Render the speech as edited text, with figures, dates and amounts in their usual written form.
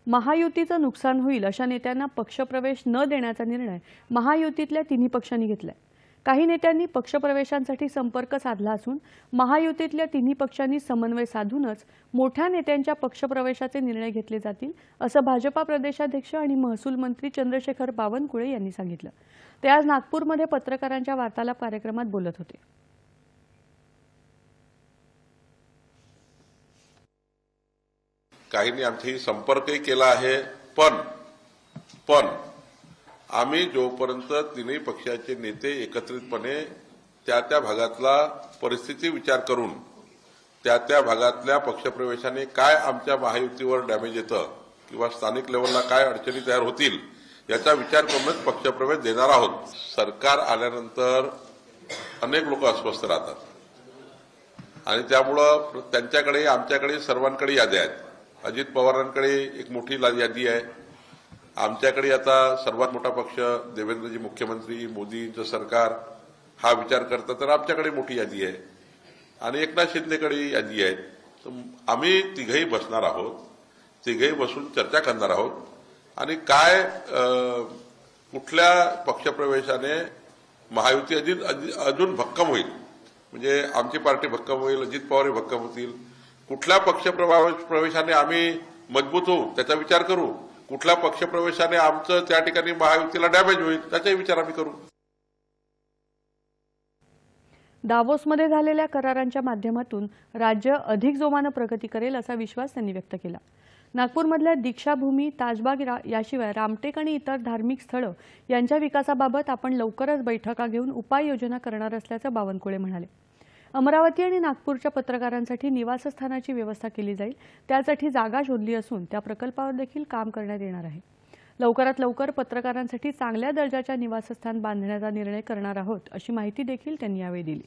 महायुतीचं नुकसान होईल अशा नेत्यांना पक्षप्रवेश न देण्याचा निर्णय महायुतीतल्या तिन्ही पक्षांनी घेतलाय। काही नेत्यांनी पक्षप्रवेशांसाठी संपर्क साधला असून महायुतीतल्या तिन्ही पक्षांनी समन्वय साधूनच मोठ्या नेत्यांच्या पक्षप्रवेशाचे निर्णय घेतले जातील असं भाजपा प्रदेशाध्यक्ष आणि महसूल मंत्री चंद्रशेखर बावनकुळे यांनी सांगितलं। ते आज नागपूरमध्ये पत्रकारांच्या वार्तालाप कार्यक्रमात बोलत होते। काहींनी आमच्याशी संपर्कही केला आहे, पण आम्ही जोपर्यंत तिन्ही पक्षाचे नेते एकत्रितपणे त्या भागातला परिस्थिती विचार करून त्या भागातल्या पक्षप्रवेशाने काय आमच्या महायुतीवर डॅमेज येतं किंवा स्थानिक लेवलला काय अडचणी तयार होतील याचा विचार करूनच पक्षप्रवेश देणार आहोत। सरकार आल्यानंतर अनेक लोक अस्वस्थ राहतात आणि त्यामुळं त्यांच्याकडे आमच्याकडे सर्वांकडे याद्या आहेत। अजित पवारांकडे एक मोठी यादी आहे, आमच्याकडे आता सर्वात मोठा पक्ष देवेंद्रजी मुख्यमंत्री मोदींचं सरकार हा विचार करतात तर आमच्याकडे मोठी यादी आहे आणि एकनाथ शिंदेकडे यादी आहे। तर आम्ही तिघही बसणार आहोत, तिघही बसून चर्चा करणार आहोत आणि काय कुठल्या पक्षप्रवेशाने महायुती अजून भक्कम होईल, म्हणजे आमची पार्टी भक्कम होईल, अजित पवारही भक्कम होतील, कुठल्या पक्षप्रवेशाने आम्ही मजबूत होऊ त्याचा विचार करू, कुठल्या पक्षप्रवेशाने आमचं त्या ठिकाणी महायुतीला डॅमेज होईल त्याचाही विचार आम्ही करू। दावोसमध्ये झालेल्या करारांच्या माध्यमातून राज्य अधिक जोमाने प्रगती करेल असा विश्वास त्यांनी व्यक्त केला। नागपूरमधल्या दीक्षाभूमी, ताजबाग याशिवाय रामटेक आणि इतर धार्मिक स्थळं यांच्या विकासाबाबत आपण लवकरच बैठका घेऊन उपाययोजना करणार असल्याचं बावनकुळे म्हणाले। अमरावती आणि नागपूरच्या पत्रकारांसाठी निवासस्थानाची व्यवस्था केली जाईल, त्यासाठी जागा शोधली असून त्या प्रकल्पावर देखील काम करण्यात येणार आहे। लवकरात लवकर पत्रकारांसाठी चांगल्या दर्जाच्या निवासस्थान बांधण्याचा निर्णय करणार आहोत अशी माहिती देखील त्यांनी यावेळी दिली।